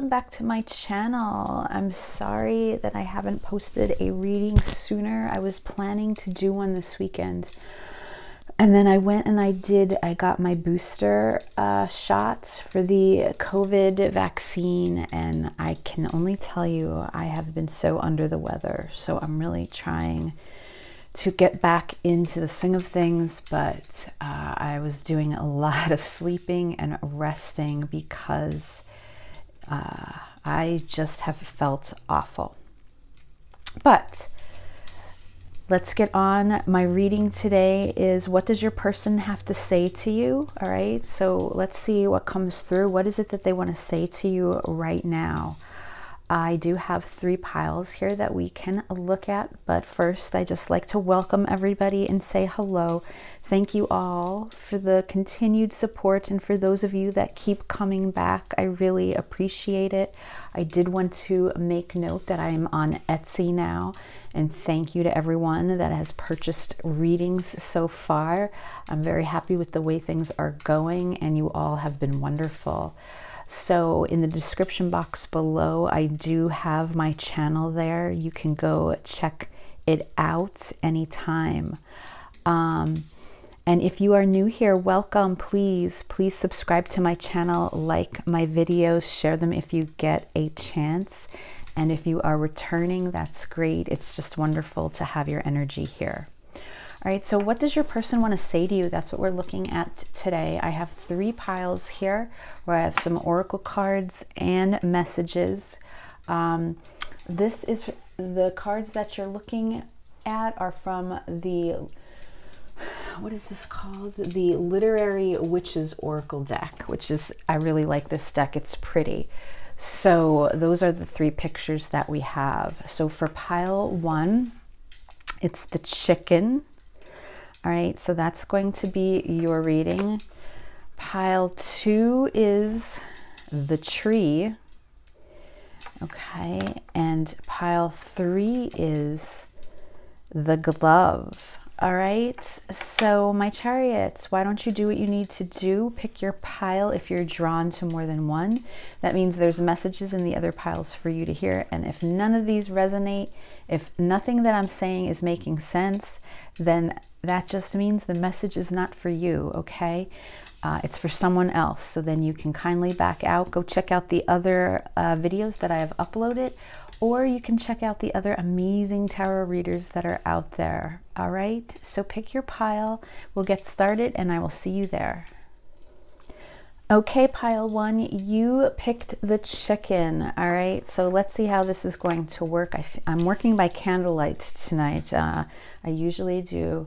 welcome back to my channel. I'm sorry that I haven't posted a reading sooner. I was planning to do one this weekend, and then I went and I got my booster shot for the COVID vaccine, and I can only tell you I have been so under the weather. So I'm really trying to get back into the swing of things, but I was doing a lot of sleeping and resting because I just have felt awful. But let's get on. My reading today is, what does your person have to say to you? All right, so let's see what comes through. What is it that they want to say to you right now? I do have 3 piles here that we can look at, but first I just like to welcome everybody and say hello. Thank you all for the continued support, and for those of you that keep coming back, I really appreciate it. I did want to make note that I am on Etsy now, and thank you to everyone that has purchased readings so far. I'm very happy with the way things are going, and you all have been wonderful. So in the description box below, I do have my channel there. You can go check it out anytime. And if you are new here, welcome. Please subscribe to my channel, like my videos, share them if you get a chance. And if you are returning, that's great. It's just wonderful to have your energy here. All right, so what does your person want to say to you? That's what we're looking at today. I have 3 piles here where I have some oracle cards and messages. This is the cards that you're looking at are from the, what is this called? The Literary Witches Oracle deck, which is, I really like this deck. It's pretty. So those are the 3 pictures that we have. So for pile 1, it's the chicken. All right, so that's going to be your reading. Pile 2 is the tree. Okay, and pile 3 is the glove. All right, so my chariots, why don't you do what you need to do? Pick your pile if you're drawn to more than one. That means there's messages in the other piles for you to hear. And if none of these resonate, if nothing that I'm saying is making sense, then that just means the message is not for you, okay? It's for someone else. So then you can kindly back out, go check out the other videos that I have uploaded, or you can check out the other amazing tarot readers that are out there. All right, so pick your pile. We'll get started and I will see you there. Okay, pile 1, you picked the chicken. All right, so let's see how this is going to work. I'm working by candlelight tonight. I usually do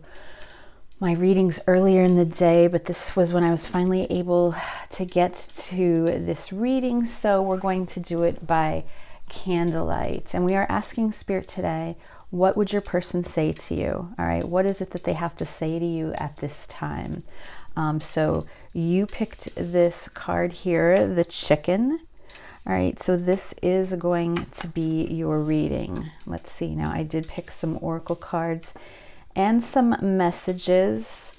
my readings earlier in the day, but this was when I was finally able to get to this reading. So we're going to do it by candlelight. And we are asking Spirit today, what would your person say to you? All right, what is it that they have to say to you at this time? So you picked this card here, the chicken. All right, so this is going to be your reading. Let's see. Now, I did pick some oracle cards and some messages.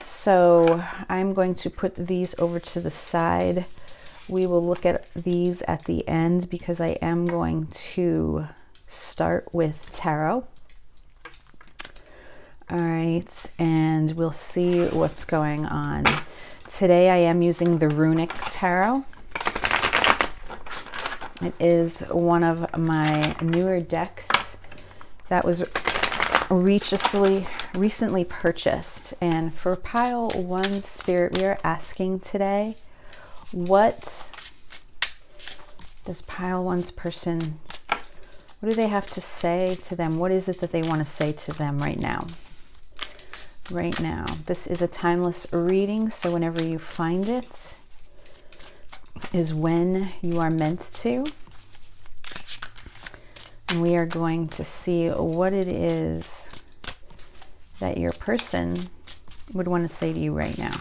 So I'm going to put these over to the side. We will look at these at the end because I am going to start with tarot. All right, and we'll see what's going on. Today I am using the Runik Tarot. It is one of my newer decks that was recently purchased. And for pile 1, Spirit, we are asking today, what does pile 1's person, what do they have to say to them? What is it that they want to say to them right now? Right now. This is a timeless reading, so whenever you find it is when you are meant to. And we are going to see what it is that your person would want to say to you right now.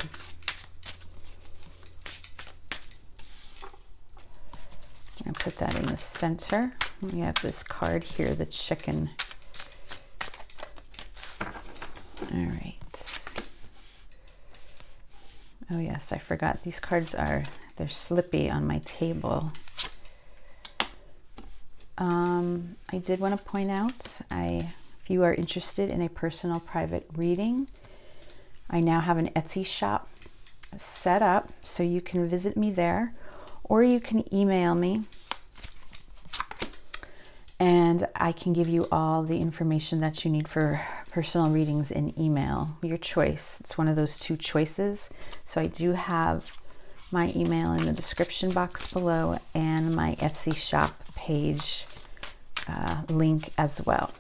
I'm going to put that in the center. We have this card here, the chicken. All right. Oh yes, I forgot these cards they're slippy on my table. I did want to point out, if you are interested in a personal private reading, I now have an Etsy shop set up, so you can visit me there, or you can email me and I can give you all the information that you need for personal readings in email. Your choice. It's one of those two choices. So I do have my email in the description box below and my Etsy shop page link as well.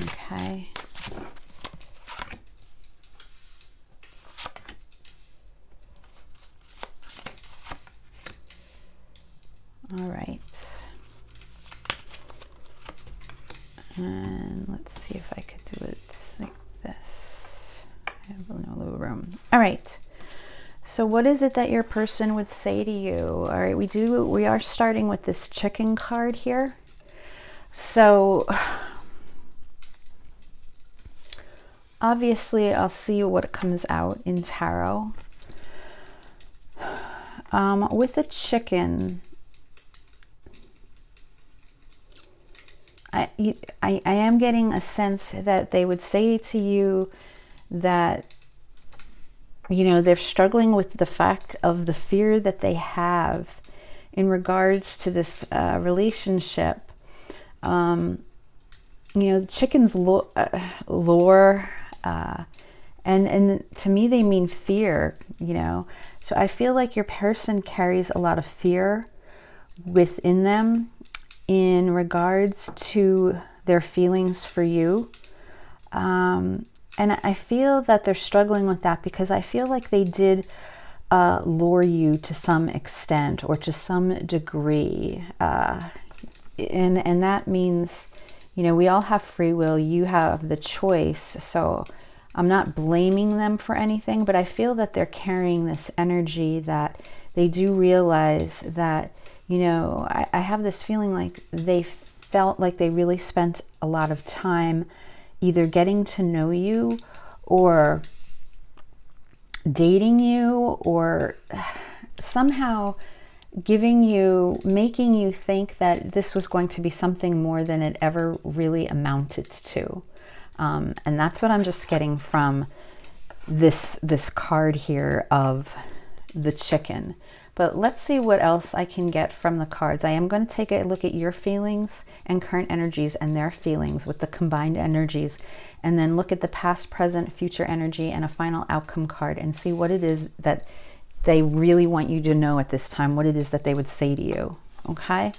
Okay. All right. And let's see if I could do it like this. I have no little room. All right. So what is it that your person would say to you? All right, we are starting with this chicken card here. So obviously I'll see what comes out in tarot. With the chicken, I am getting a sense that they would say to you that, you know, they're struggling with the fact of the fear that they have in regards to this relationship. You know, chickens lure, and to me they mean fear, you know. So I feel like your person carries a lot of fear within them in regards to their feelings for you. And I feel that they're struggling with that because I feel like they did lure you to some extent or to some degree. And that means, you know, we all have free will. You have the choice. So I'm not blaming them for anything, but I feel that they're carrying this energy that they do realize that, you know, I have this feeling like they felt like they really spent a lot of time either getting to know you or dating you or somehow giving you, making you think that this was going to be something more than it ever really amounted to. And that's what I'm just getting from this card here of the chicken. But let's see what else I can get from the cards. I am going to take a look at your feelings and current energies and their feelings with the combined energies, and then look at the past, present, future energy and a final outcome card and see what it is that they really want you to know at this time, what it is that they would say to you. Okay?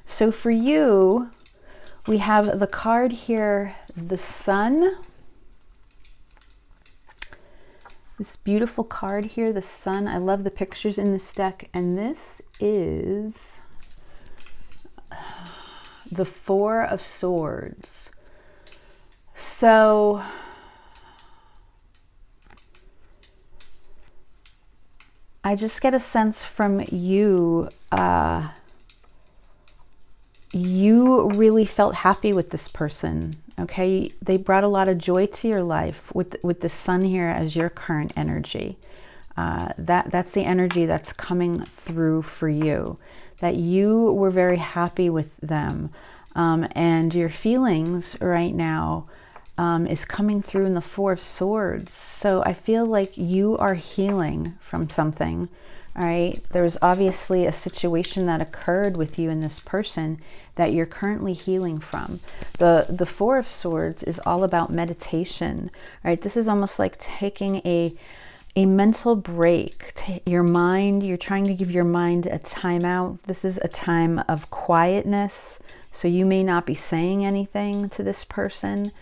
So for you, we have the card here, the Sun. This beautiful card here, the Sun. I love the pictures in this deck. And this is the Four of Swords. So I just get a sense from you, you really felt happy with this person. Okay, they brought a lot of joy to your life with the Sun here as your current energy. That's the energy that's coming through for you, that you were very happy with them. And your feelings right now is coming through in the Four of Swords. So I feel like you are healing from something. All right, there was obviously a situation that occurred with you and this person that you're currently healing from. The Four of Swords is all about meditation. All right, this is almost like taking a mental break. Your mind, you're trying to give your mind a timeout. This is a time of quietness, so you may not be saying anything to this person.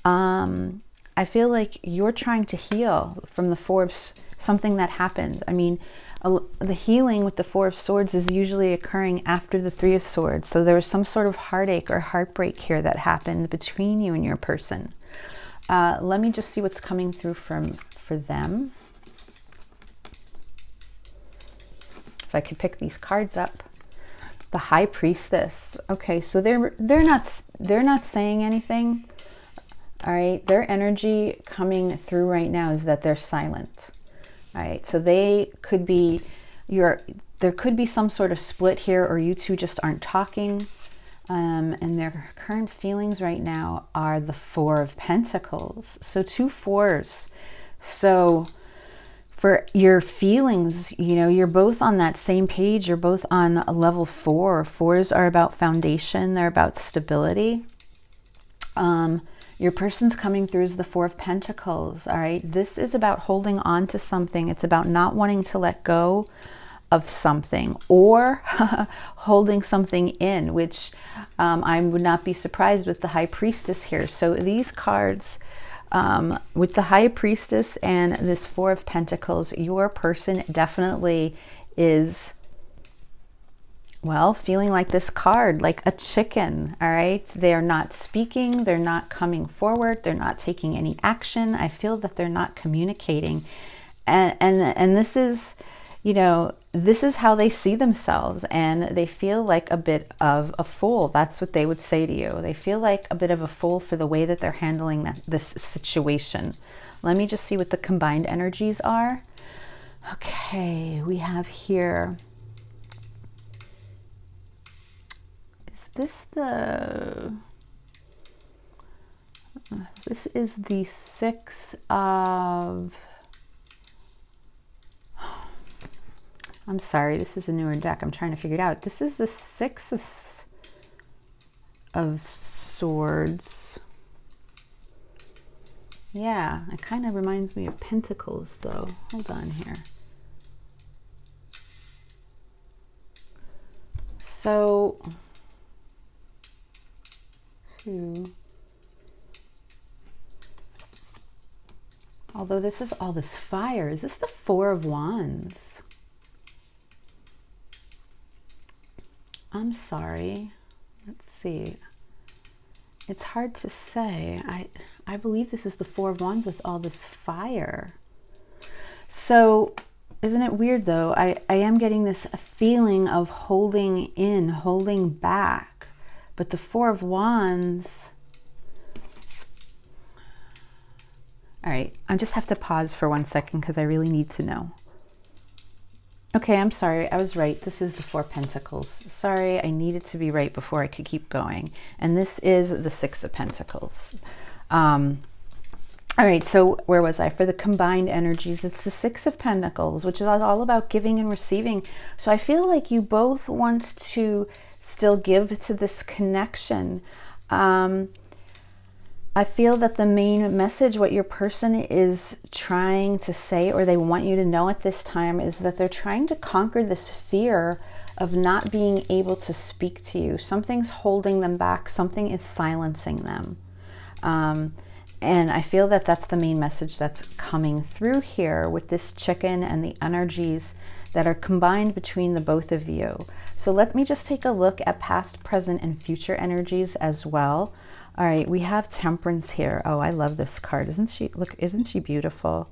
I feel like you're trying to heal from the Four of something that happened. I mean, the healing with the Four of Swords is usually occurring after the Three of Swords. So there was some sort of heartache or heartbreak here that happened between you and your person. Let me just see what's coming through for them. If I could pick these cards up. The High Priestess. Okay, so they're not saying anything. All right, their energy coming through right now is that they're silent. All right, so they could be there could be some sort of split here, or you two just aren't talking. And their current feelings right now are the Four of Pentacles. So 2 fours. So for your feelings, you know, you're both on that same page. You're both on a level 4. Fours are about foundation. They're about stability. Your person's coming through as the Four of Pentacles. All right. This is about holding on to something. It's about not wanting to let go of something, or holding something in, which I would not be surprised with the High Priestess here. So these cards, with the High Priestess and this Four of Pentacles, your person definitely is, well, feeling like this card, like a chicken. All right. They're not speaking. They're not coming forward. They're not taking any action. I feel that they're not communicating. And this is, you know, this is how they see themselves, and they feel like a bit of a fool. That's what they would say to you. They feel like a bit of a fool for the way that they're handling this situation. Let me just see what the combined energies are. Okay, we have here, is this the, this is the Six of, I'm sorry, this is a newer deck. I'm trying to figure it out. This is the Six of Swords. Yeah, it kind of reminds me of Pentacles, though. Hold on here. So, 2. Although this is all this fire, is this the Four of Wands? I'm sorry. Let's see. It's hard to say. I believe this is the Four of Wands with all this fire. So, isn't it weird though? I am getting this feeling of holding in, holding back. But the Four of Wands... All right, I just have to pause for 1 second because I really need to know. Okay, I'm sorry. I was right. This is the Four of Pentacles. Sorry, I needed to be right before I could keep going. And this is the Six of Pentacles. All right, so where was I? For the combined energies, it's the Six of Pentacles, which is all about giving and receiving. So I feel like you both want to still give to this connection. I feel that the main message, what your person is trying to say, or they want you to know at this time, is that they're trying to conquer this fear of not being able to speak to you. Something's holding them back. Something is silencing them. And I feel that that's the main message that's coming through here with this chicken and the energies that are combined between the both of you. So let me just take a look at past, present, and future energies as well. All right, we have Temperance here. Oh, I love this card. Isn't she beautiful?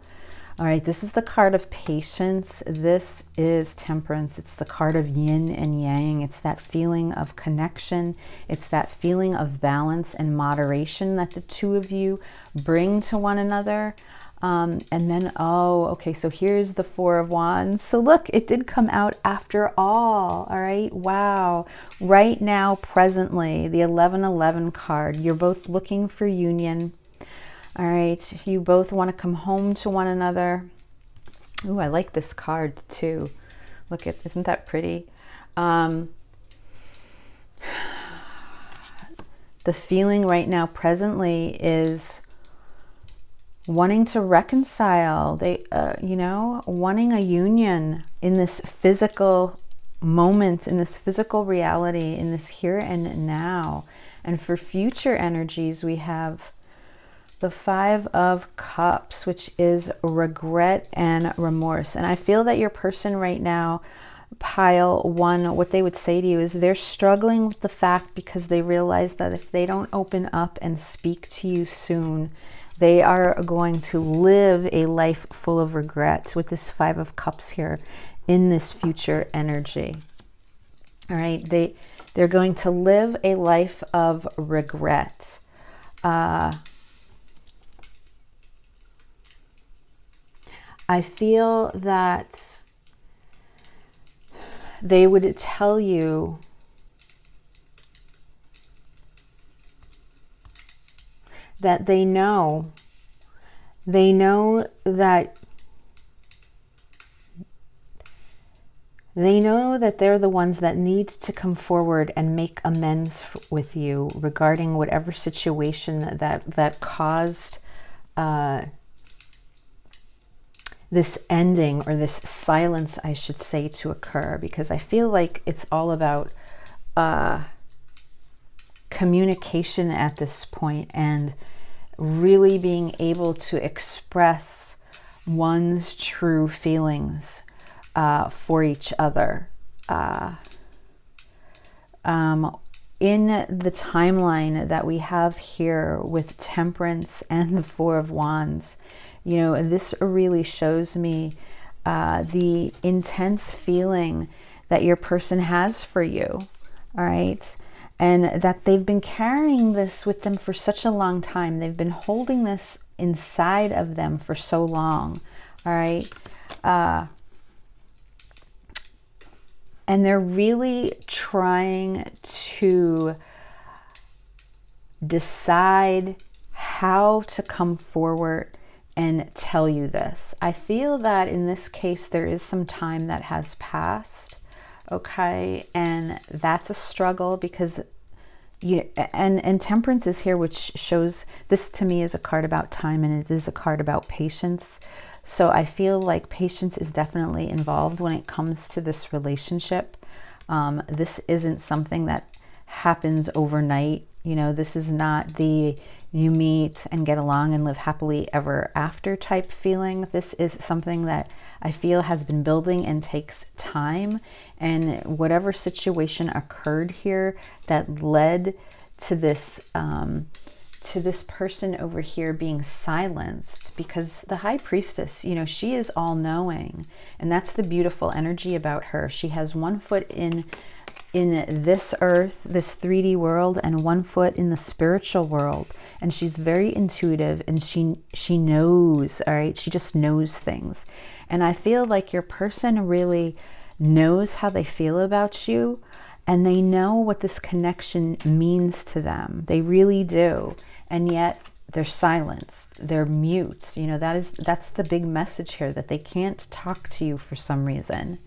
All right, this is the card of patience. This is Temperance. It's the card of yin and yang. It's that feeling of connection. It's that feeling of balance and moderation that the two of you bring to one another. And then, oh, okay, so here's the Four of Wands. So look, it did come out after all right? Wow. Right now, presently, the 1111 card, you're both looking for union. All right, you both want to come home to one another. Ooh, I like this card too. Look at, isn't that pretty? The feeling right now, presently, is wanting to reconcile. They, you know, wanting a union in this physical moment, in this physical reality, in this here and now. And for future energies, we have the Five of Cups, which is regret and remorse. And I feel that your person right now, pile one, what they would say to you is they're struggling with the fact because they realize that if they don't open up and speak to you soon, they are going to live a life full of regrets with this Five of Cups here in this future energy. All right, they're going to live a life of regret. I feel that they would tell you that they know that they're the ones that need to come forward and make amends with you regarding whatever situation that caused this ending, or this silence, I should say, to occur. Because I feel like it's all about communication at this point, and really being able to express one's true feelings for each other. In the timeline that we have here with Temperance and the Four of Wands, you know, this really shows me the intense feeling that your person has for you, all right? And that they've been carrying this with them for such a long time. They've been holding this inside of them for so long, all right? And they're really trying to decide how to come forward and tell you this. I feel that in this case, there is some time that has passed, okay? And that's a struggle, because and Temperance is here, which shows, this to me is a card about time, and it is a card about patience. So I feel like patience is definitely involved when it comes to this relationship. This isn't something that happens overnight. You know, this is not the you meet and get along and live happily ever after type feeling. This is something that I feel has been building and takes time. And whatever situation occurred here that led to this person over here being silenced, because the High Priestess, you know, she is all knowing, and that's the beautiful energy about her. She has one foot in this earth, this 3D world, and one foot in the spiritual world, and she's very intuitive, and she knows, all right? She just knows things. And I feel like your person really knows how they feel about you, and they know what this connection means to them. They really do. And yet they're silenced, they're mute. You know, that's the big message here, that they can't talk to you for some reason.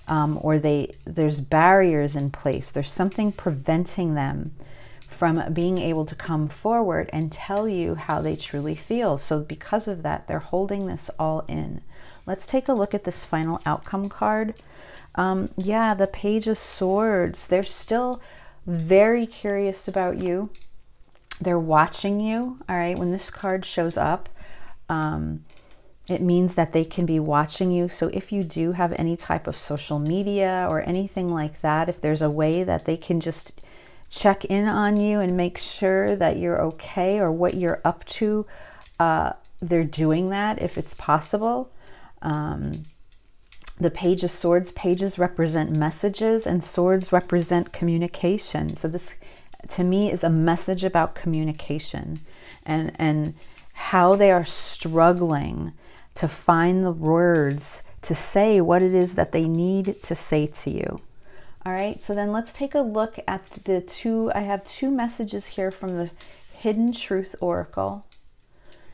Or there's barriers in place. There's something preventing them from being able to come forward and tell you how they truly feel. So because of that, they're holding this all in. Let's take a look at this final outcome card. Yeah, the Page of Swords. They're still very curious about you. They're watching you, all right? When this card shows up, it means that they can be watching you. So if you do have any type of social media or anything like that, if there's a way that they can just check in on you and make sure that you're okay or what you're up to, they're doing that if it's possible. The Page of Swords, pages represent messages and swords represent communication. So this, to me, is a message about communication and how they are struggling to find the words to say what it is that they need to say to you. All right, so then let's take a look at the two. I have two messages here from the Hidden Truth Oracle,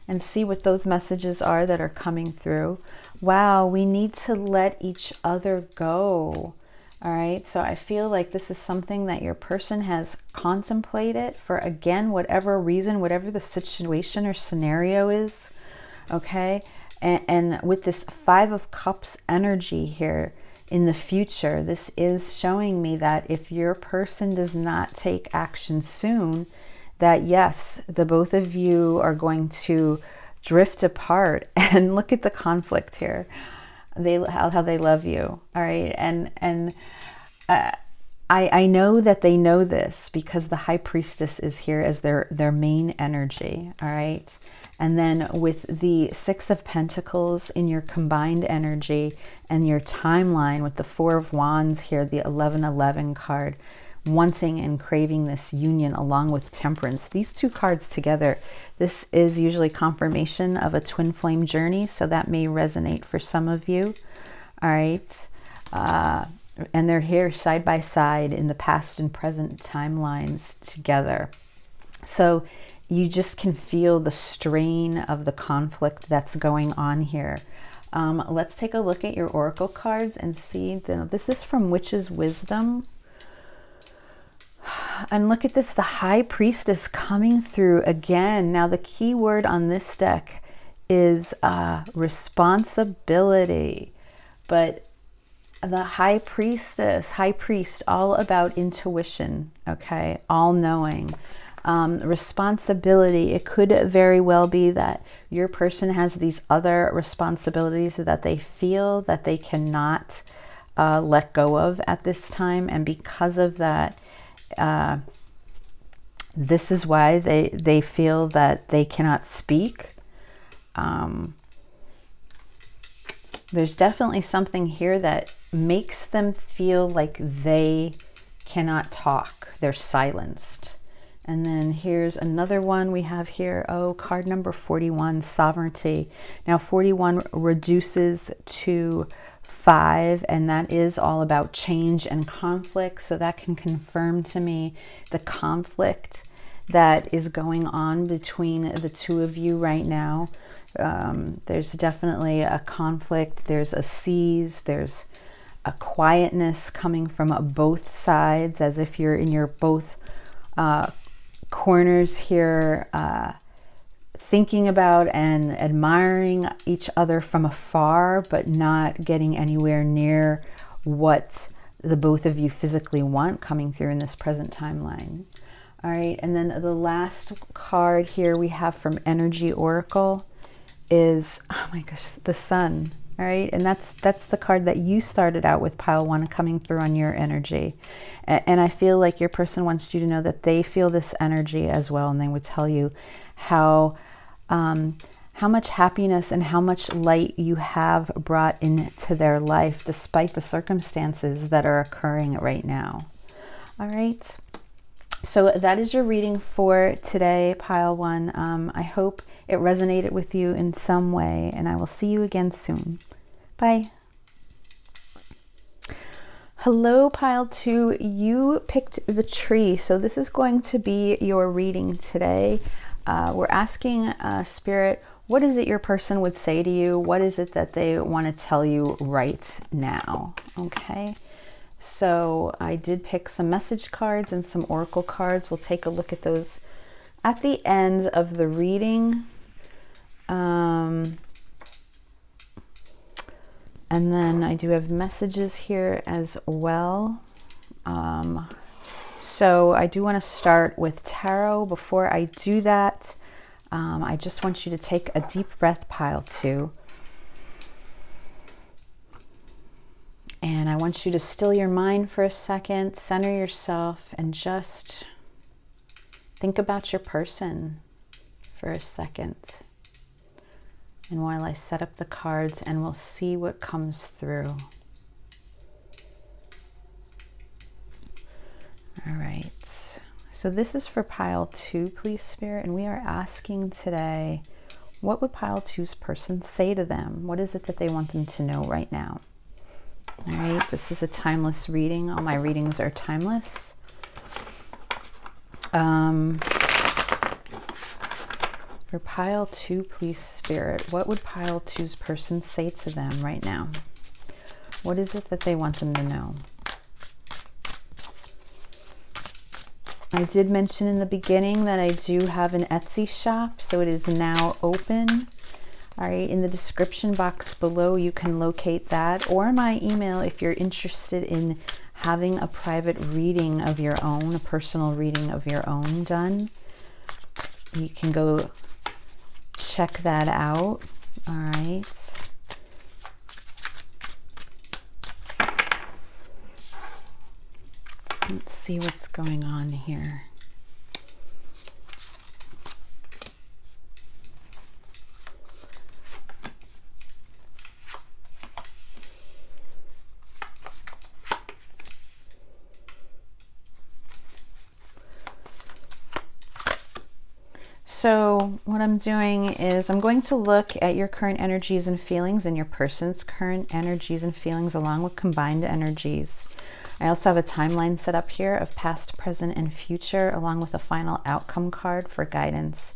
and see what those messages are that are coming through. Wow, we need to let each other go. All right, so I feel like this is something that your person has contemplated for, again, whatever reason, whatever the situation or scenario is, okay? And with this Five of Cups energy here in the future, this is showing me that if your person does not take action soon, that yes, the both of you are going to drift apart. And look at the conflict here. How they love you, all right? And I know that they know this because the High Priestess is here as their main energy, all right? And then with the Six of Pentacles in your combined energy and your timeline with the Four of Wands here, the 1111 card, wanting and craving this union along with Temperance. These two cards together, this is usually confirmation of a twin flame journey, so that may resonate for some of you. All right. And they're here side by side in the past and present timelines together. So you just can feel the strain of the conflict that's going on here. Let's take a look at your oracle cards and see. This is from Witch's Wisdom. And look at this, the High Priestess coming through again. Now the key word on this deck is responsibility. But the High Priestess, High Priest, all about intuition, okay? All knowing. Responsibility. It could very well be that your person has these other responsibilities that they feel that they cannot let go of at this time. And because of that, this is why they feel that they cannot speak. There's definitely something here that makes them feel like they cannot talk. They're silenced. And then here's another one we have here. Oh, card number 41, sovereignty. Now 41 reduces to 5, and that is all about change and conflict. So that can confirm to me the conflict that is going on between the two of you right now. There's definitely a conflict. There's a seize. There's a quietness coming from both sides, as if you're in your both corners here, thinking about and admiring each other from afar, but not getting anywhere near what the both of you physically want coming through in this present timeline. All right, and then the last card here we have from Energy Oracle is, oh my gosh, the Sun. All right, and that's the card that you started out with, pile 1, coming through on your energy. And I feel like your person wants you to know that they feel this energy as well, and they would tell you how much happiness and how much light you have brought into their life despite the circumstances that are occurring right now. All right. So that is your reading for today, pile 1. I hope it resonated with you in some way, and I will see you again soon. Bye. Hello, pile 2. You picked the tree, so this is going to be your reading today. We're asking Spirit, what is it your person would say to you? What is it that they want to tell you right now? Okay. So I did pick some message cards and some oracle cards. We'll take a look at those at the end of the reading. And then I do have messages here as well. So I do want to start with tarot. Before I do that, I just want you to take a deep breath, pile 2. And I want you to still your mind for a second, center yourself, and just think about your person for a second. And while I set up the cards, and we'll see what comes through. All right. So this is for pile 2, please, Spirit. And we are asking today, what would pile 2's person say to them? What is it that they want them to know right now? All right, this is a timeless reading. All my readings are timeless. For pile 2, please, Spirit, what would pile 2's person say to them right now? What is it that they want them to know? I did mention in the beginning that I do have an Etsy shop, so it is now open. All right, in the description box below, you can locate that, or my email if you're interested in having a private reading of your own, a personal reading of your own done. You can go check that out. All right. Let's see what's going on here. So what I'm doing is I'm going to look at your current energies and feelings and your person's current energies and feelings along with combined energies. I also have a timeline set up here of past, present, and future, along with a final outcome card for guidance.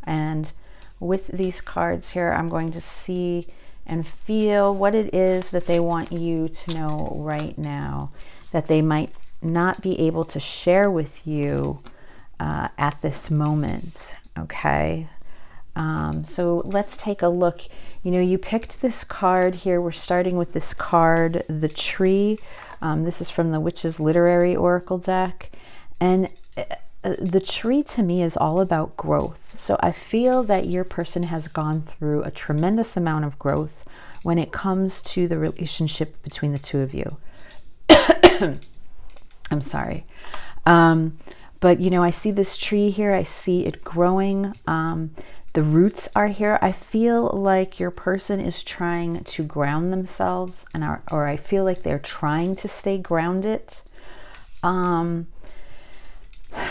And with these cards here, I'm going to see and feel what it is that they want you to know right now, that they might not be able to share with you at this moment, okay? So let's take a look. You know, you picked this card here. We're starting with this card, the Tree. This is from the Witch's Literary Oracle deck. And the Tree to me is all about growth. So I feel that your person has gone through a tremendous amount of growth when it comes to the relationship between the two of you. I'm sorry. But, you know, I see this tree here. I see it growing. The roots are here. I feel like your person is trying to ground themselves, or I feel like they're trying to stay grounded.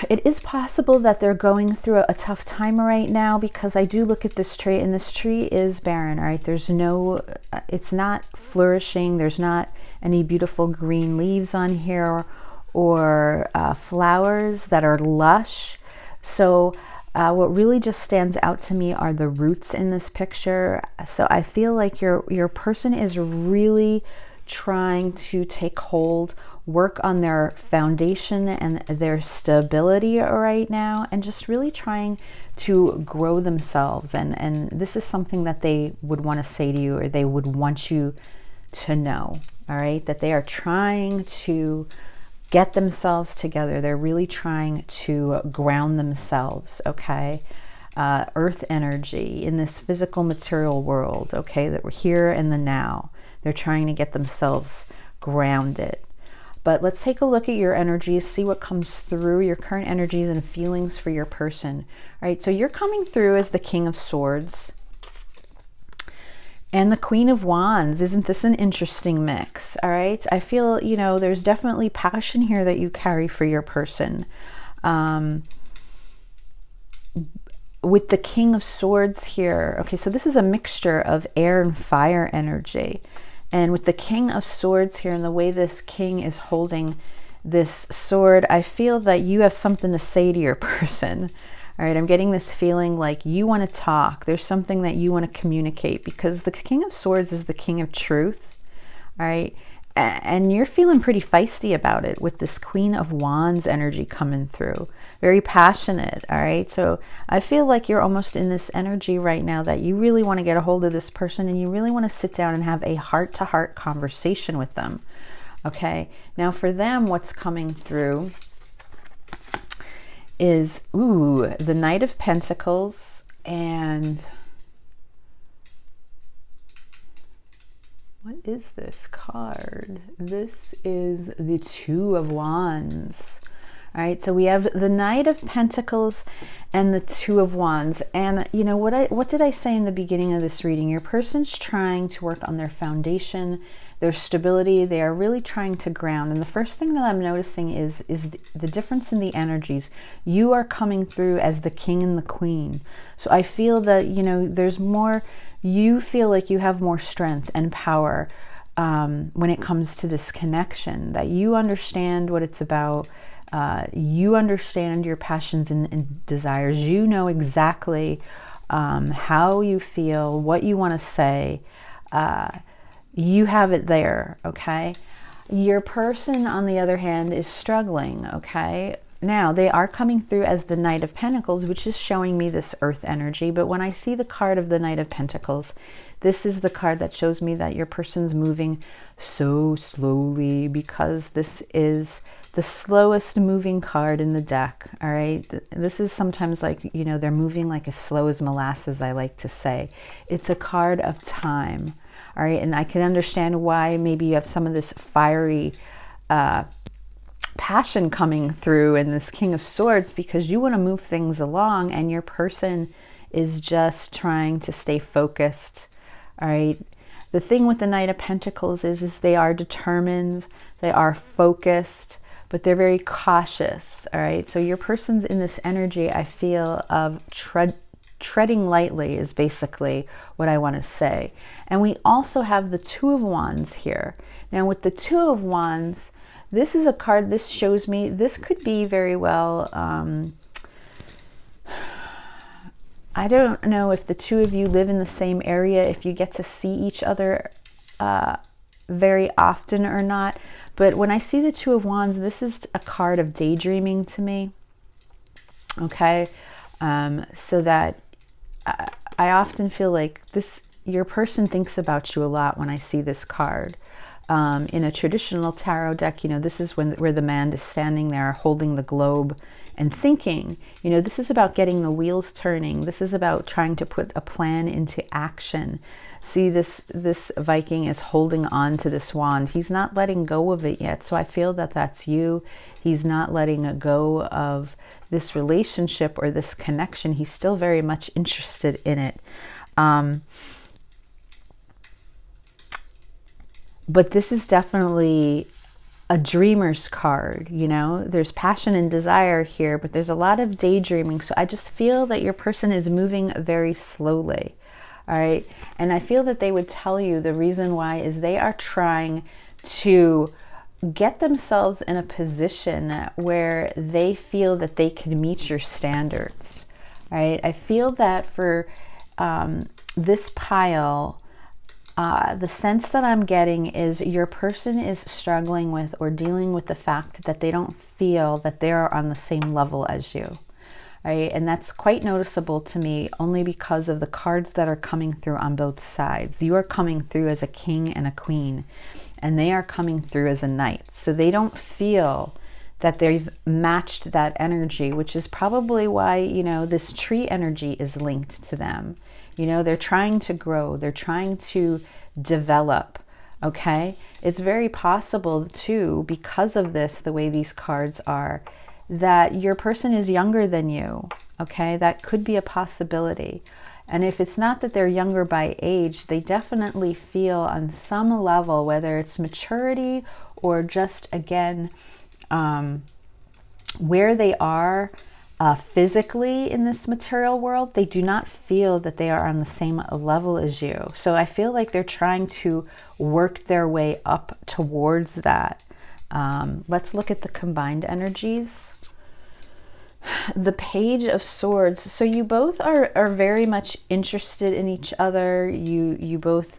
It is possible that they're going through a tough time right now, because I do look at this tree, and this tree is barren, all right? There's no, it's not flourishing. There's not any beautiful green leaves on here, or flowers that are lush. So what really just stands out to me are the roots in this picture. So I feel like your person is really trying to take hold, work on their foundation and their stability right now, and just really trying to grow themselves. And this is something that they would want to say to you, or they would want you to know, all right? That they are trying to get themselves together. They're really trying to ground themselves, okay? Earth energy in this physical material world, okay? That we're here in the now. They're trying to get themselves grounded. But let's take a look at your energies, see what comes through, your current energies and feelings for your person. All right, so you're coming through as the King of Swords and the Queen of Wands. Isn't this an interesting mix? All right, I feel, you know, there's definitely passion here that you carry for your person. With the King of Swords here, okay, so this is a mixture of air and fire energy. And with the King of Swords here, and the way this king is holding this sword, I feel that you have something to say to your person. All right, I'm getting this feeling like you want to talk. There's something that you want to communicate, because the King of Swords is the King of Truth. All right, and you're feeling pretty feisty about it with this Queen of Wands energy coming through. Very passionate, all right? So I feel like you're almost in this energy right now that you really want to get a hold of this person, and you really want to sit down and have a heart-to-heart conversation with them, okay? Now for them, what's coming through is, ooh, the Knight of Pentacles, and what is this card? This is the Two of Wands. All right, so we have the Knight of Pentacles and the Two of Wands. And you know what did I say in the beginning of this reading? Your person's trying to work on their foundation, their stability. They are really trying to ground. And the first thing that I'm noticing is the difference in the energies. You are coming through as the King and the Queen. So I feel that, you know, there's more, you feel like you have more strength and power when it comes to this connection, that you understand what it's about. You understand your passions and desires. You know exactly how you feel, what you want to say. You have it there, okay? Your person, on the other hand, is struggling, okay? Now, they are coming through as the Knight of Pentacles, which is showing me this earth energy. But when I see the card of the Knight of Pentacles, this is the card that shows me that your person's moving so slowly, because this is the slowest moving card in the deck, all right? This is sometimes like, you know, they're moving like as slow as molasses, I like to say. It's a card of time, all right? And I can understand why maybe you have some of this fiery passion coming through in this King of Swords, because you want to move things along, and your person is just trying to stay focused, all right? The thing with the Knight of Pentacles is they are determined, they are focused, but they're very cautious, all right? So your person's in this energy, I feel, of treading lightly is basically what I want to say. And we also have the Two of Wands here. Now with the Two of Wands, this is a card, this shows me, this could be very well, I don't know if the two of you live in the same area, if you get to see each other very often or not. But when I see the Two of Wands, this is a card of daydreaming to me. Okay. So that I often feel like your person thinks about you a lot when I see this card. In a traditional tarot deck, this is where the man is standing there holding the globe and thinking. This is about getting the wheels turning. This is about trying to put a plan into action. See, this Viking is holding on to this wand. He's not letting go of it yet. So I feel that that's you. He's not letting go of this relationship or this connection. He's still very much interested in it. But this is definitely a dreamer's card, There's passion and desire here, but there's a lot of daydreaming. So I just feel that your person is moving very slowly, all right? And I feel that they would tell you the reason why is they are trying to get themselves in a position where they feel that they can meet your standards, right? I feel that for this pile, the sense that I'm getting is your person is struggling with or dealing with the fact that they don't feel that they're on the same level as you, right? And that's quite noticeable to me only because of the cards that are coming through on both sides. You are coming through as a king and a queen, and they are coming through as a knight. So they don't feel that they've matched that energy, which is probably why, this tree energy is linked to them. They're trying to grow. They're trying to develop, okay? It's very possible, too, because of this, the way these cards are, that your person is younger than you, okay? That could be a possibility. And if it's not that they're younger by age, they definitely feel on some level, whether it's maturity or just, again, where they are physically in this material world, they do not feel that they are on the same level as you. So I feel like they're trying to work their way up towards that. Let's look at the combined energies. The Page of Swords. So you both are very much interested in each other. You both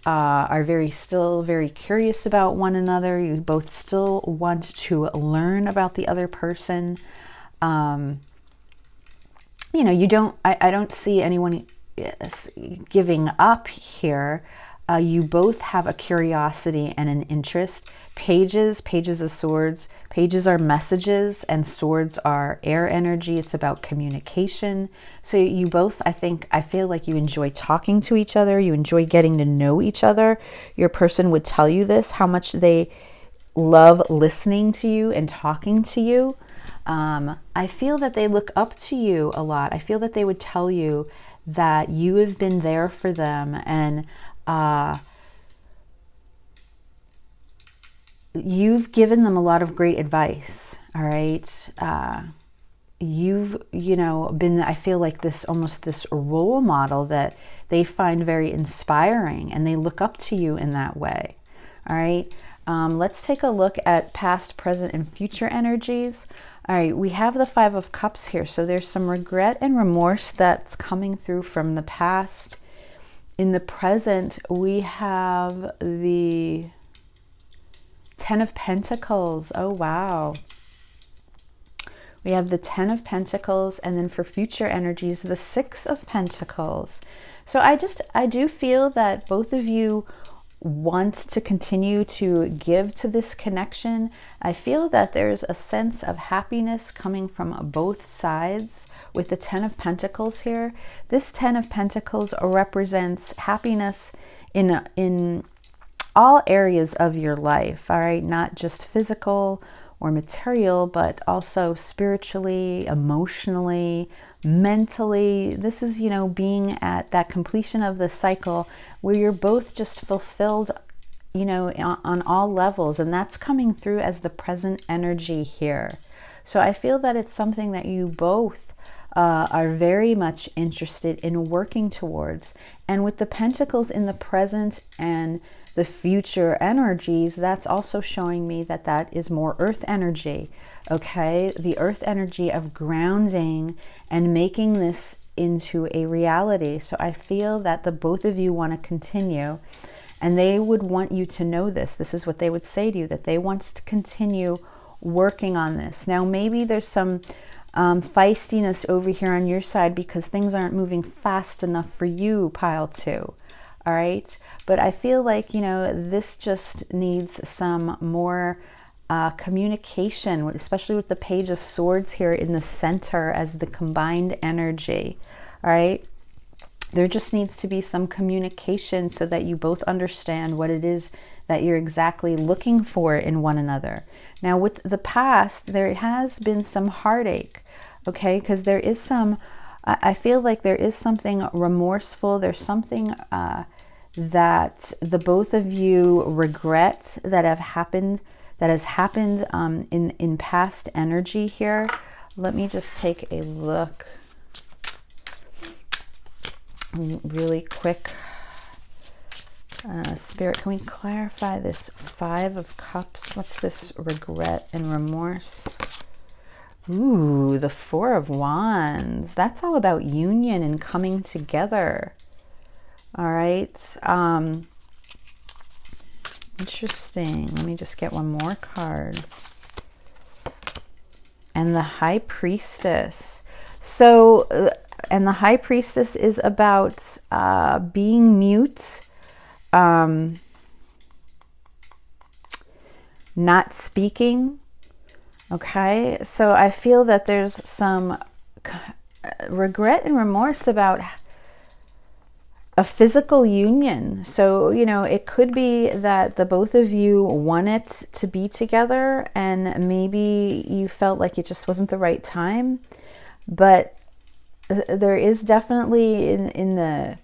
are still very curious about one another. You both still want to learn about the other person. I don't see anyone giving up here. You both have a curiosity and an interest. Pages of swords. Pages are messages and swords are air energy. It's about communication. So you both, I feel like you enjoy talking to each other. You enjoy getting to know each other. Your person would tell you this, how much they love listening to you and talking to you. I feel that they look up to you a lot. I feel that they would tell you that you have been there for them, and you've given them a lot of great advice. All right. You've, been, I feel like almost this role model that they find very inspiring, and they look up to you in that way. All right. Let's take a look at past, present, and future energies. All right, we have the Five of Cups here. So there's some regret and remorse that's coming through from the past. In the present, we have the Ten of Pentacles. Oh, wow. We have the Ten of Pentacles, and then for future energies, the Six of Pentacles. So I do feel that both of you want to continue to give to this connection. I feel that there's a sense of happiness coming from both sides with the Ten of Pentacles here. This Ten of Pentacles represents happiness in all areas of your life, all right? Not just physical or material, but also spiritually, emotionally, mentally. This is, being at that completion of the cycle where you're both just fulfilled you know, on all levels, and that's coming through as the present energy here. So I feel that it's something that you both are very much interested in working towards. And with the pentacles in the present and the future energies, that's also showing me that that is more earth energy. Okay, the earth energy of grounding and making this into a reality. So I feel that the both of you want to continue, and they would want you to know this. This is what they would say to you, that they want to continue working on this. Now, maybe there's some feistiness over here on your side because things aren't moving fast enough for you, pile 2. All right. But I feel like, you know, this just needs some more communication, especially with the Page of Swords here in the center as the combined energy. All right. There just needs to be some communication so that you both understand what it is that you're exactly looking for in one another. Now, with the past, there has been some heartache, okay? Because there is some, I feel like there is something remorseful. There's something that the both of you regret that has happened in past energy here. Let me just take a look really quick. Spirit, can we clarify this 5 of Cups? What's this regret and remorse? Ooh, the 4 of Wands. That's all about union and coming together. All right. Interesting. Let me just get one more card. And the High Priestess. So, and the High Priestess is about being mute, not speaking. Okay, so I feel that there's some regret and remorse about a physical union. So, you know, it could be that the both of you wanted to be together and maybe you felt like it just wasn't the right time. But there is definitely in the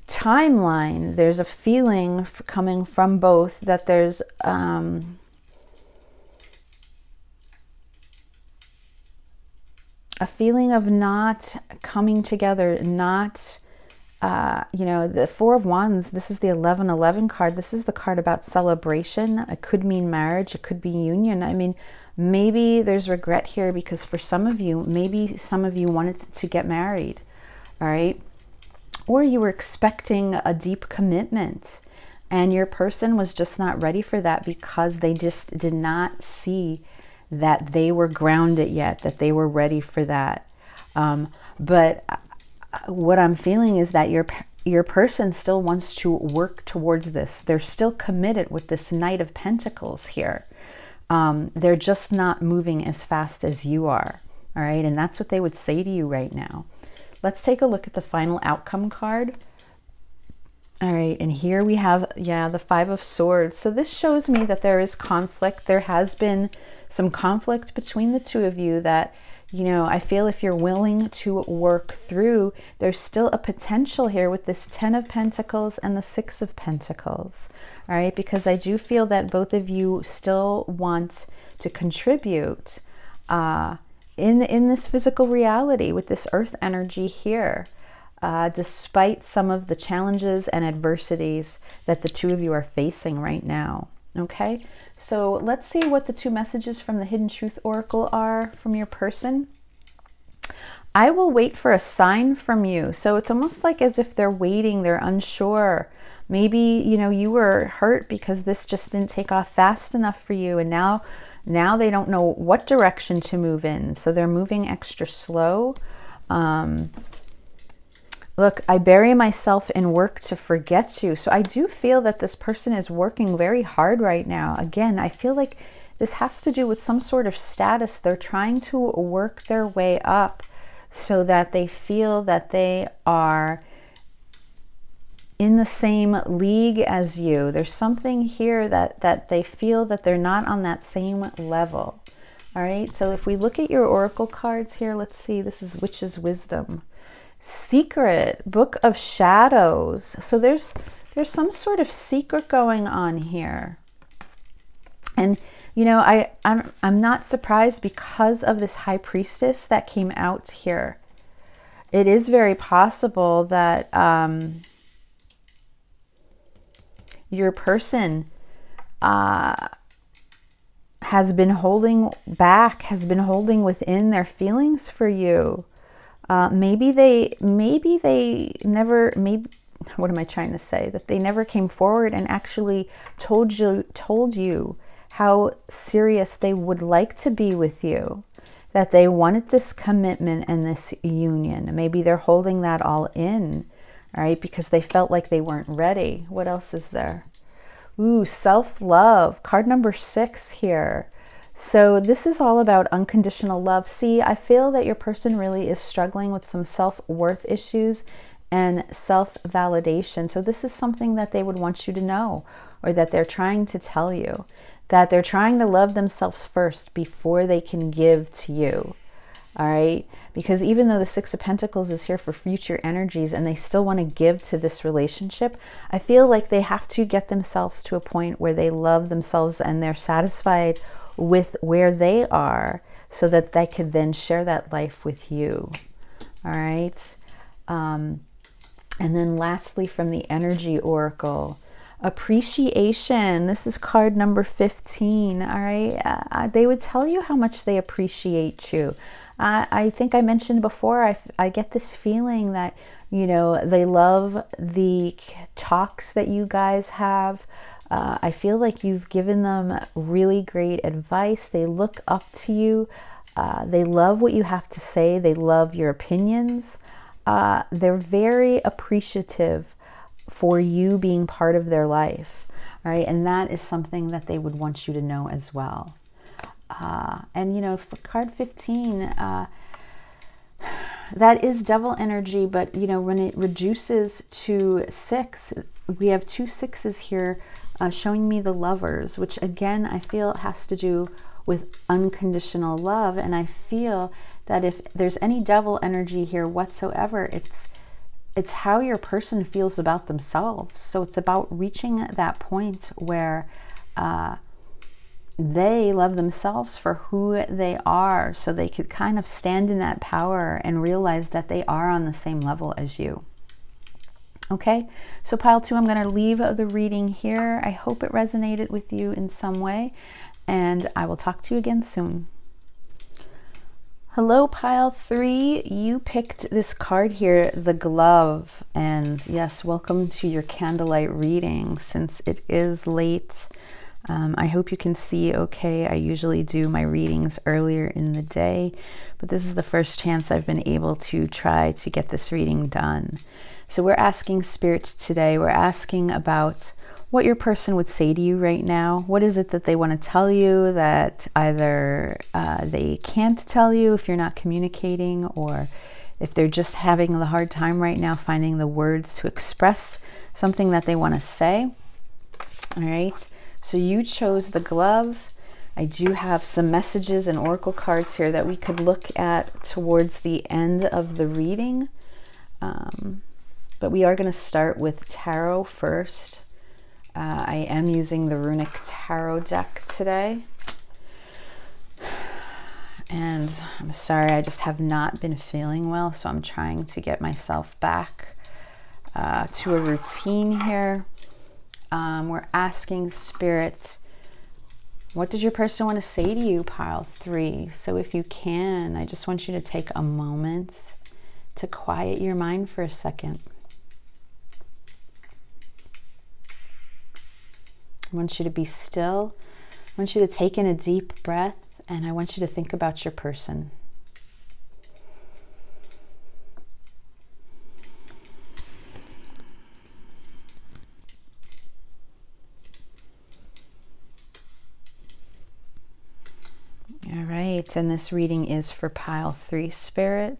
timeline, there's a feeling coming from both that there's a feeling of not coming together, not, you know, the 4 of Wands, this is the 1111 card. This is the card about celebration. It could mean marriage. It could be union. I mean, maybe there's regret here because for some of you, maybe some of you wanted to get married, all right? Or you were expecting a deep commitment and your person was just not ready for that because they just did not see that they were grounded yet, that they were ready for that. But what I'm feeling is that your person still wants to work towards this. They're still committed with this Knight of Pentacles here. They're just not moving as fast as you are. All right. And that's what they would say to you right now. Let's take a look at the final outcome card. All right. And here we have, yeah, the 5 of Swords. So this shows me that there is conflict. There has been some conflict between the two of you that, you know, I feel if you're willing to work through, there's still a potential here with this 10 of Pentacles and the 6 of Pentacles. All right. Because I do feel that both of you still want to contribute in this physical reality with this earth energy here, despite some of the challenges and adversities that the two of you are facing right now. Okay, so let's see what the 2 messages from the Hidden Truth Oracle are from your person. I will wait for a sign from you. So it's almost like as if they're waiting, they're unsure. Maybe, you know, you were hurt because this just didn't take off fast enough for you. And now they don't know what direction to move in. So they're moving extra slow. Look, I bury myself in work to forget you. So I do feel that this person is working very hard right now. Again, I feel like this has to do with some sort of status. They're trying to work their way up so that they feel that they are in the same league as you. There's something here that they feel that they're not on that same level. All right, so if we look at your oracle cards here, let's see, this is Witch's Wisdom. Secret, Book of Shadows. So there's there's some sort of secret going on here. And, you know, I'm not surprised because of this High Priestess that came out here. It is very possible that your person has been holding back, has been holding within their feelings for you. Maybe they never, what am I trying to say? That they never came forward and actually told you how serious they would like to be with you, that they wanted this commitment and this union. Maybe they're holding that all in, all right, because they felt like they weren't ready. What else is there? Ooh, self-love, card number 6 here. So this is all about unconditional love. See, I feel that your person really is struggling with some self-worth issues and self-validation. So this is something that they would want you to know, or that they're trying to tell you, that they're trying to love themselves first before they can give to you. All right, because even though the 6 of Pentacles is here for future energies and they still want to give to this relationship, I feel like they have to get themselves to a point where they love themselves and they're satisfied with where they are, so that they could then share that life with you. All right. And then lastly, from the Energy Oracle, appreciation. This is card number 15. All right. They would tell you how much they appreciate you. I think I mentioned before, I get this feeling that, you know, they love the talks that you guys have. I feel like you've given them really great advice. They look up to you. They love what you have to say. They love your opinions. They're very appreciative for you being part of their life. All right. And that is something that they would want you to know as well. And, you know, for card 15, that is devil energy, but, you know, when it reduces to 6, we have 2 6s here showing me the Lovers, which again, I feel has to do with unconditional love. And I feel that if there's any devil energy here whatsoever, it's how your person feels about themselves. So it's about reaching that point where they love themselves for who they are, so they could kind of stand in that power and realize that they are on the same level as you. Okay, so pile 2, I'm going to leave the reading here. I hope it resonated with you in some way, and I will talk to you again soon. Hello, pile 3. You picked this card here, the Glove, and yes, welcome to your candlelight reading since it is late. I hope you can see okay. I usually do my readings earlier in the day, but this is the first chance I've been able to try to get this reading done. So we're asking spirits today, we're asking about what your person would say to you right now. What is it that they want to tell you that either they can't tell you if you're not communicating, or if they're just having the hard time right now finding the words to express something that they want to say. All right. So you chose the Glove. I do have some messages and oracle cards here that we could look at towards the end of the reading. But we are going to start with tarot first. I am using the Runik Tarot deck today. And I'm sorry, I just have not been feeling well, so I'm trying to get myself back to a routine here. We're asking spirits, what did your person want to say to you, pile 3? So if you can, I just want you to take a moment to quiet your mind for a second. I want you to be still. I want you to take in a deep breath, and I want you to think about your person. All right, and this reading is for pile 3 spirit.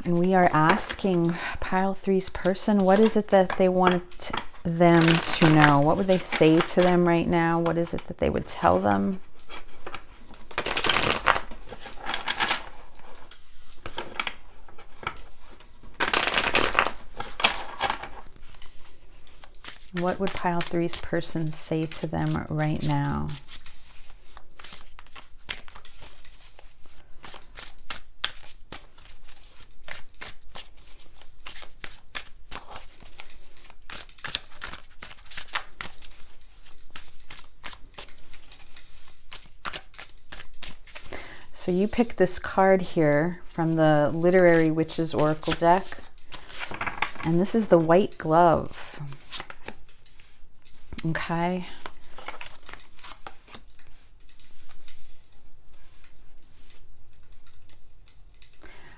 And we are asking pile 3's person, what is it that they want them to know? What would they say to them right now? What is it that they would tell them? What would pile three's person say to them right now? So you picked this card here from the Literary Witches Oracle deck. And this is the white glove. Okay.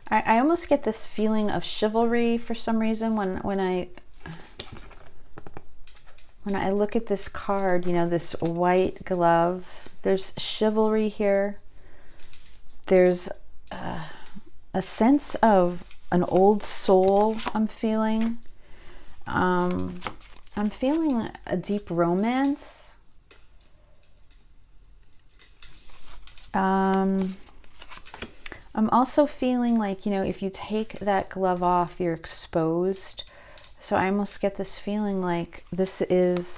I almost get this feeling of chivalry for some reason when I look at this card, you know, this white glove. There's chivalry here. There's a sense of an old soul I'm feeling. I'm feeling a deep romance. I'm also feeling like, you know, if you take that glove off, you're exposed. So I almost get this feeling like this is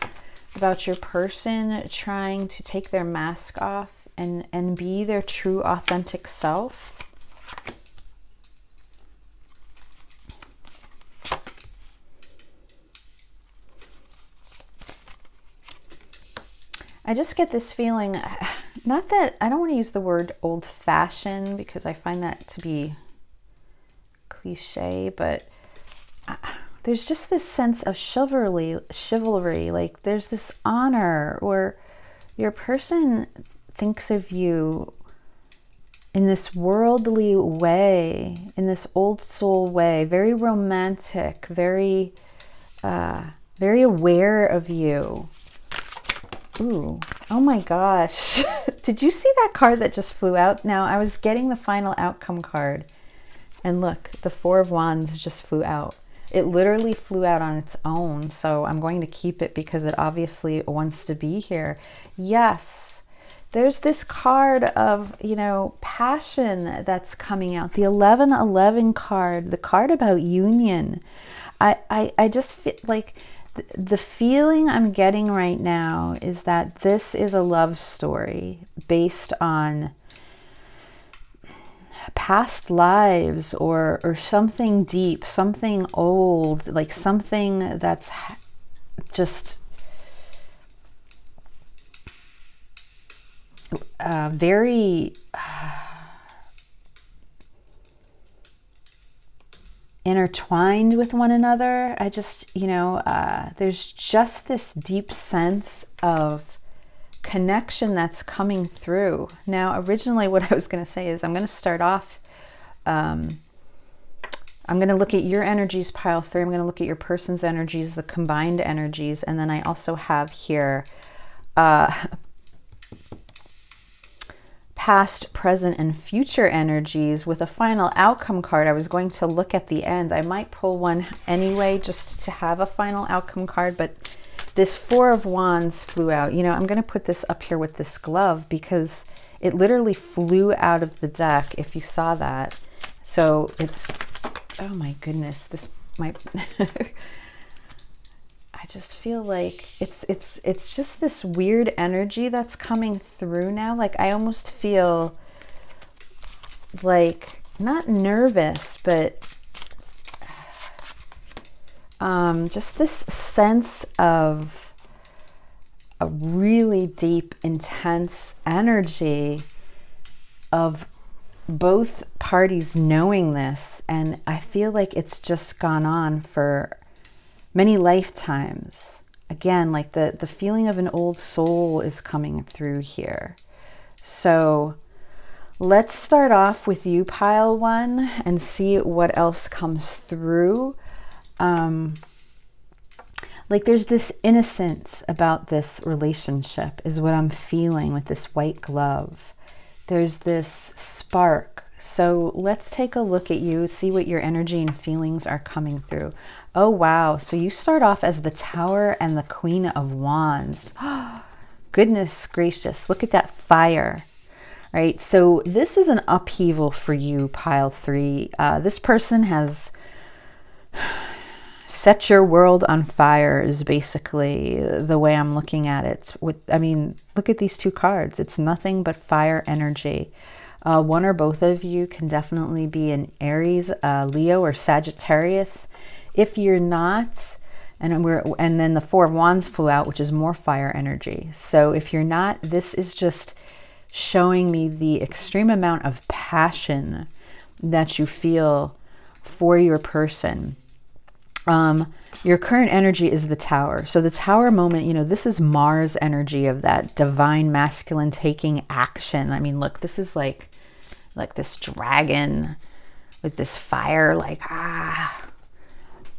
about your person trying to take their mask off and be their true authentic self. I just get this feeling, not that, I don't want to use the word old-fashioned because I find that to be cliche, but there's just this sense of chivalry, like there's this honor, or your person thinks of you in this worldly way, in this old soul way, very romantic, very aware of you. Ooh, oh my gosh. Did you see that card that just flew out? Now, I was getting the final outcome card, and look, the Four of Wands just flew out. It literally flew out on its own, so I'm going to keep it because it obviously wants to be here. Yes, there's this card of, you know, passion that's coming out. The 1111 card, the card about union. I just feel like the feeling I'm getting right now is that this is a love story based on past lives or something deep, something old, like something that's just very intertwined with one another. I just, you know, there's just this deep sense of connection that's coming through. Now, originally what I was going to say is I'm going to start off, I'm going to look at your energies, pile 3. I'm going to look at your person's energies, the combined energies, and then I also have here past, present, and future energies with a final outcome card. I was going to look at the end. I might pull one anyway just to have a final outcome card, but this Four of Wands flew out. You know, I'm going to put this up here with this glove because it literally flew out of the deck, if you saw that. So it's, oh my goodness, this might... I just feel like it's just this weird energy that's coming through now. Like I almost feel like not nervous, but just this sense of a really deep, intense energy of both parties knowing this. And I feel like it's just gone on for many lifetimes. Again, like the feeling of an old soul is coming through here. So let's start off with you, pile 1, and see what else comes through. Like there's this innocence about this relationship is what I'm feeling with this white glove. There's this spark. So let's take a look at you, see what your energy and feelings are coming through. Oh, wow. So you start off as the Tower and the Queen of Wands. Goodness gracious. Look at that fire. Right. So this is an upheaval for you, pile 3. This person has set your world on fire is basically the way I'm looking at it. I mean, look at these two cards. It's nothing but fire energy. One or both of you can definitely be an Aries, Leo, or Sagittarius. If you're not, and then the Four of Wands flew out, which is more fire energy. So if you're not, this is just showing me the extreme amount of passion that you feel for your person. Your current energy is the Tower. So the Tower moment, you know, this is Mars energy of that divine masculine taking action. I mean, look, this is like this dragon with this fire, like,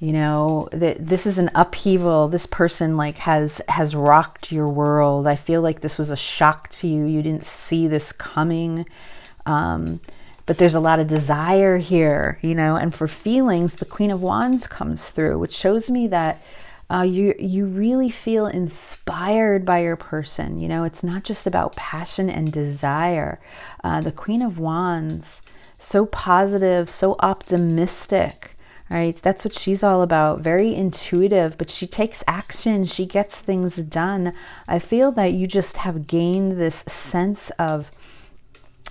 you know, this is an upheaval. This person like has rocked your world. I feel like this was a shock to you. You didn't see this coming. But there's a lot of desire here, you know, and for feelings, the Queen of Wands comes through, which shows me that you really feel inspired by your person. You know, it's not just about passion and desire. The Queen of Wands, so positive, so optimistic, right? That's what she's all about. Very intuitive, but she takes action. She gets things done. I feel that you just have gained this sense of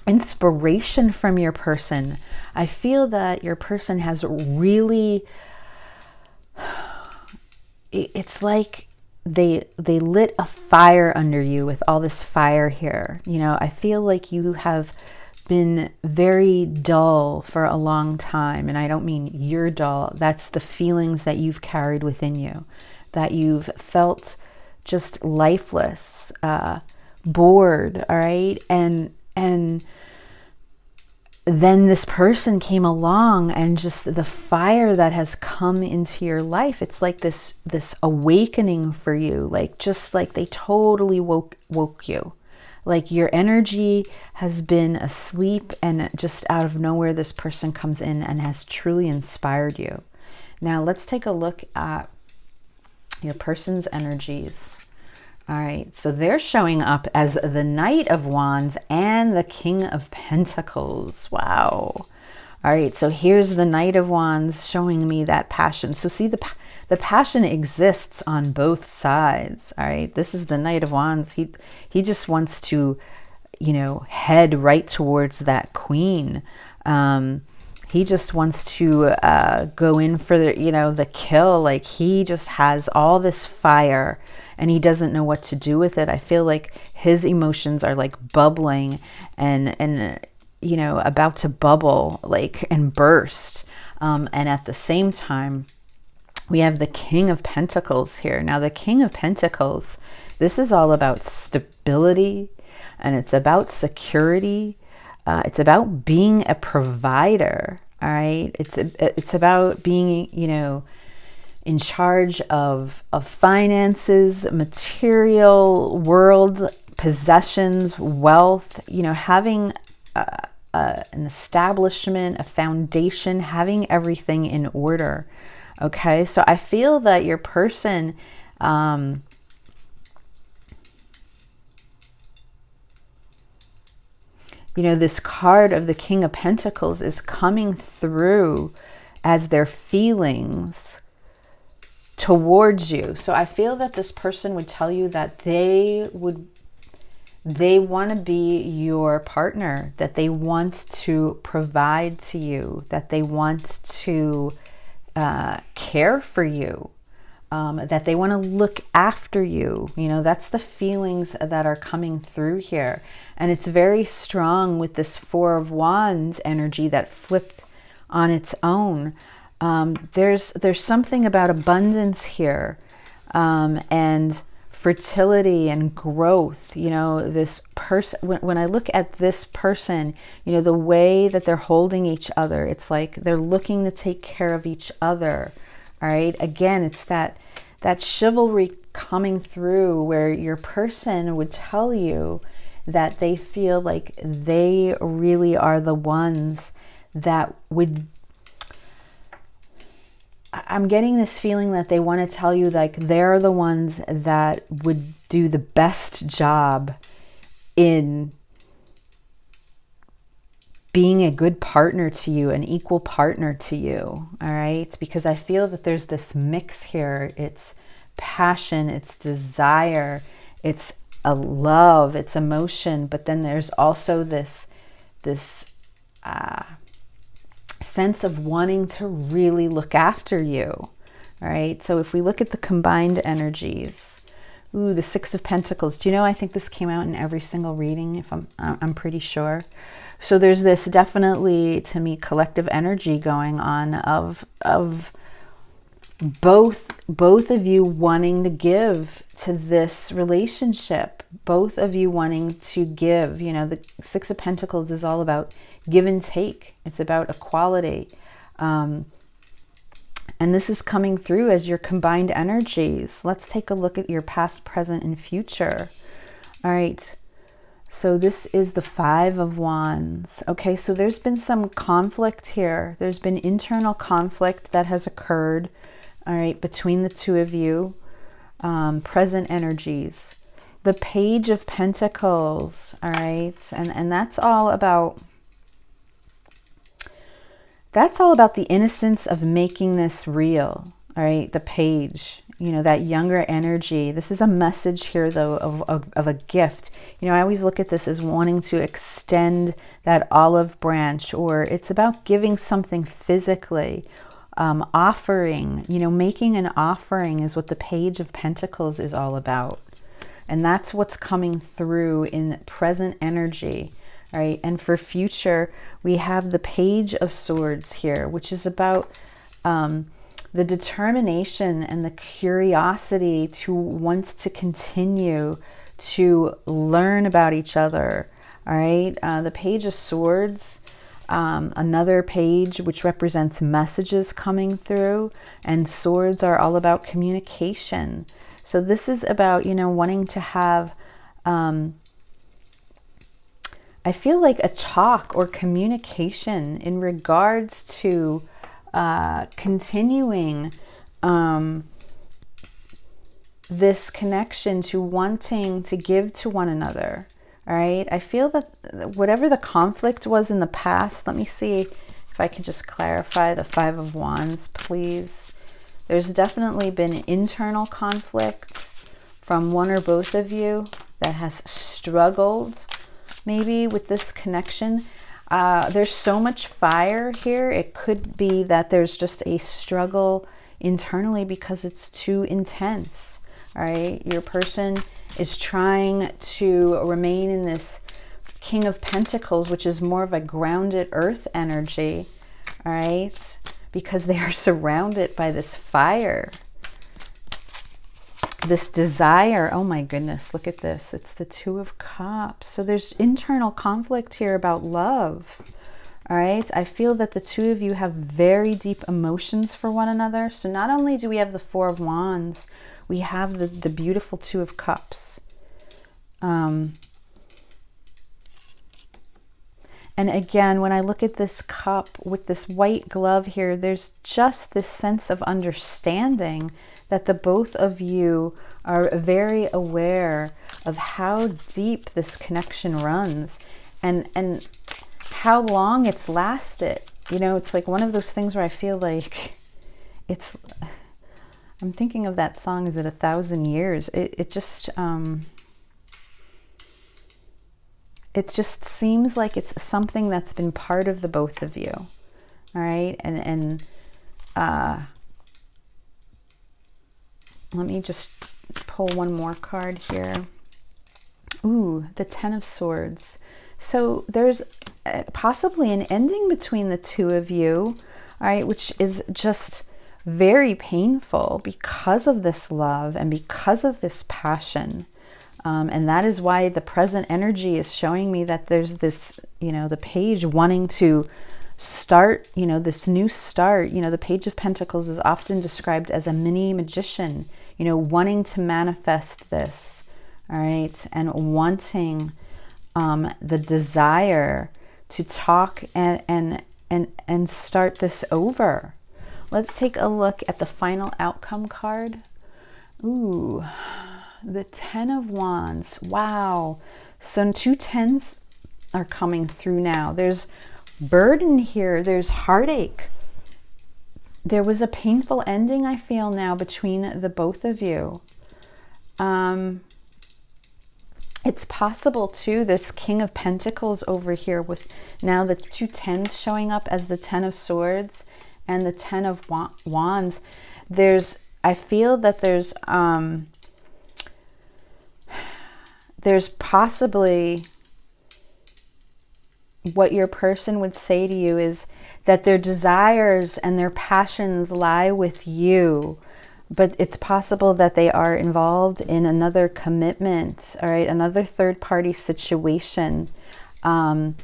inspiration from your person. I feel that your person has really, it's like they lit a fire under you with all this fire here. You know, I feel like you have been very dull for a long time, and I don't mean you're dull. That's the feelings that you've carried within you, that you've felt just lifeless, bored, all right? And then this person came along, and just the fire that has come into your life, it's like this awakening for you, like just like they totally woke you. Like your energy has been asleep, and just out of nowhere this person comes in and has truly inspired you. Now let's take a look at your person's energies. All right, so they're showing up as the Knight of Wands and the King of Pentacles. Wow. All right, so here's the Knight of Wands showing me that passion. So see, the passion exists on both sides. All right, this is the Knight of Wands. He just wants to, you know, head right towards that queen. He just wants to go in for the, you know, the kill. Like he just has all this fire, and he doesn't know what to do with it. I feel like his emotions are like bubbling and you know, about to bubble, like, and burst. And at the same time, we have the King of Pentacles here. Now, the King of Pentacles, this is all about stability, and it's about security. It's about being a provider, all right? It's about being, you know, in charge of finances, material world, possessions, wealth, you know, having an establishment, a foundation, having everything in order. Okay, so I feel that your person, you know, this card of the King of Pentacles is coming through as their feelings towards you. So I feel that this person would tell you that they want to be your partner, that they want to provide to you, that they want to care for you, that they want to look after you. You know, that's the feelings that are coming through here. And it's very strong with this Four of Wands energy that flipped on its own. There's something about abundance here, and fertility and growth. You know, this person, when I look at this person, you know, the way that they're holding each other, it's like they're looking to take care of each other. All right, again, it's that chivalry coming through, where your person would tell you that they feel like they really are the ones that would, I'm getting this feeling that they want to tell you like they're the ones that would do the best job in being a good partner to you, an equal partner to you, all right? Because I feel that there's this mix here. It's passion, it's desire, it's a love, it's emotion, but then there's also this sense of wanting to really look after you, all right? So if we look at the combined energies, ooh, the Six of Pentacles. Do you know, I think this came out in every single reading, if I'm pretty sure. So there's this definitely, to me, collective energy going on of both of you wanting to give to this relationship, both of you wanting to give. You know, the Six of Pentacles is all about give and take. It's about equality. And this is coming through as your combined energies. Let's take a look at your past, present, and future. All right. So this is the Five of Wands. Okay, so there's been some conflict here. There's been internal conflict that has occurred, all right, between the two of you. Present energies. The Page of Pentacles, all right, and that's all about the innocence of making this real, all right, the Page. You know, that younger energy. This is a message here, though, of a gift. You know, I always look at this as wanting to extend that olive branch, or it's about giving something physically, offering, you know, making an offering is what the Page of Pentacles is all about. And that's what's coming through in present energy, right? And for future, we have the Page of Swords here, which is about the determination and the curiosity to want to continue to learn about each other. All right. The Page of Swords, another page which represents messages coming through, and swords are all about communication. So this is about, you know, wanting to have, I feel like a talk or communication in regards to continuing this connection, to wanting to give to one another. All right. I feel that whatever the conflict was in the past, let me see if I can just clarify the Five of Wands, please. There's definitely been internal conflict from one or both of you that has struggled maybe with this connection. There's so much fire here. It could be that there's just a struggle internally because it's too intense. All right. Your person is trying to remain in this King of Pentacles, which is more of a grounded earth energy. All right. Because they are surrounded by this fire, this desire. Oh my goodness, look at this. It's the Two of Cups. So there's internal conflict here about love. All right. I feel that the two of you have very deep emotions for one another. So not only do we have the Four of Wands, we have the beautiful Two of Cups. And again, when I look at this cup with this white glove here, there's just this sense of understanding that the both of you are very aware of how deep this connection runs and how long it's lasted. You know, it's like one of those things where I feel like it's, I'm thinking of that song, is it 1,000 years? It just seems like it's something that's been part of the both of you. All right. And let me just pull one more card here. Ooh, the Ten of Swords. So there's possibly an ending between the two of you, all right, which is just very painful because of this love and because of this passion. And that is why the present energy is showing me that there's this, you know, the Page wanting to start, you know, this new start. You know, the Page of Pentacles is often described as a mini magician, you know, wanting to manifest this, all right, and wanting the desire to talk and start this over. Let's take a look at the final outcome card. Ooh, the Ten of Wands. Wow. So 2 tens are coming through now. There's burden here. There's heartache. There was a painful ending, I feel now, between the both of you. It's possible too, this King of Pentacles over here with now the 2 tens showing up as the 10 of Swords and the 10 of Wands. I feel that there's possibly, what your person would say to you is that their desires and their passions lie with you. But it's possible that they are involved in another commitment, all right, another third-party situation. And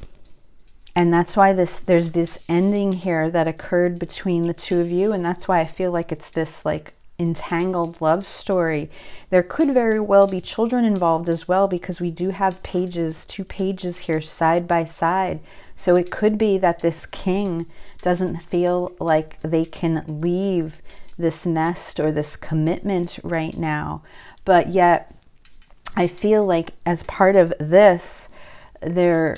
that's why there's this ending here that occurred between the two of you. And that's why I feel like it's this like entangled love story. There could very well be children involved as well, because we do have pages, 2 pages here side by side. So it could be that this king doesn't feel like they can leave this nest or this commitment right now, but yet I feel like as part of this, they're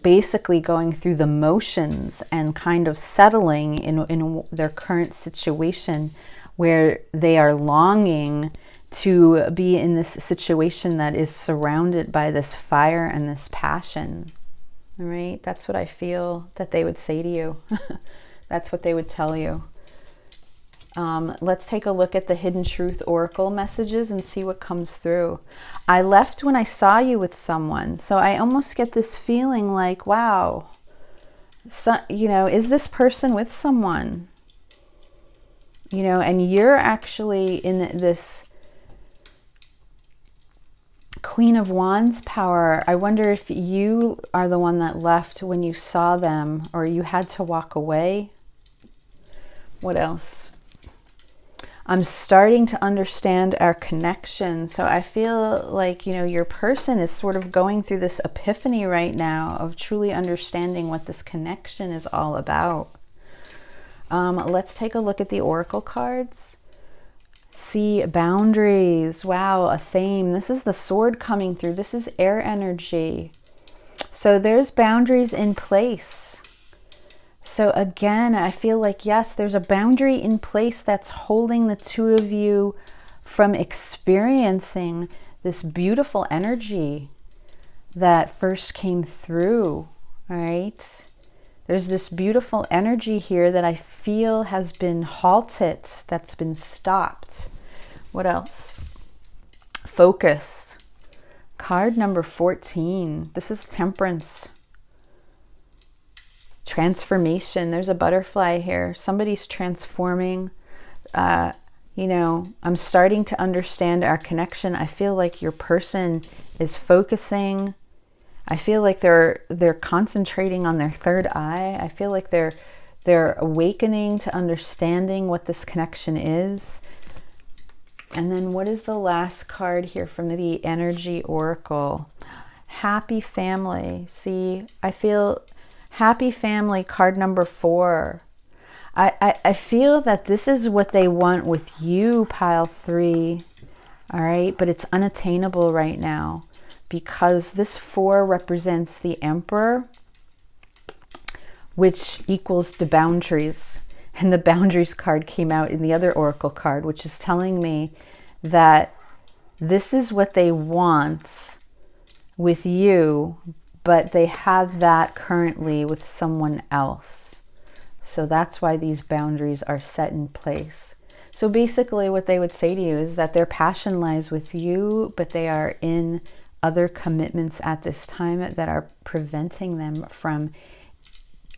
basically going through the motions and kind of settling in their current situation, where they are longing to be in this situation that is surrounded by this fire and this passion. All right, that's what I feel that they would say to you. That's what they would tell you. Let's take a look at the Hidden Truth Oracle messages and see what comes through. I left when I saw you with someone. So I almost get this feeling like, wow, so, you know, is this person with someone? You know, and you're actually in this Queen of Wands power. I wonder if you are the one that left when you saw them, or you had to walk away. What else? I'm starting to understand our connection. So I feel like, you know, your person is sort of going through this epiphany right now of truly understanding what this connection is all about. Let's take a look at the Oracle cards. See, boundaries. Wow, a theme. This is the Sword coming through. This is air energy. So there's boundaries in place. So again, I feel like, yes, there's a boundary in place that's holding the two of you from experiencing this beautiful energy that first came through, all right? There's this beautiful energy here that I feel has been halted, that's been stopped. What else? Focus. Card number 14. This is Temperance. Transformation. There's a butterfly here. Somebody's transforming. You know, I'm starting to understand our connection. I feel like your person is focusing. I feel like they're concentrating on their third eye. I feel like they're awakening to understanding what this connection is. And then what is the last card here from the Energy Oracle? Happy family. See, I feel happy family, card number 4. I feel that this is what they want with you, pile 3. All right, but it's unattainable right now because this 4 represents the Emperor, which equals the boundaries. And the boundaries card came out in the other Oracle card, which is telling me that this is what they want with you, but they have that currently with someone else. So that's why these boundaries are set in place. So basically what they would say to you is that their passion lies with you, but they are in other commitments at this time that are preventing them from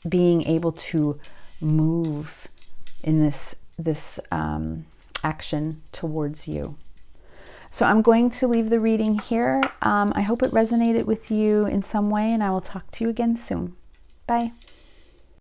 being able to move in this action towards you. So I'm going to leave the reading here. I hope it resonated with you in some way, and I will talk to you again soon. Bye.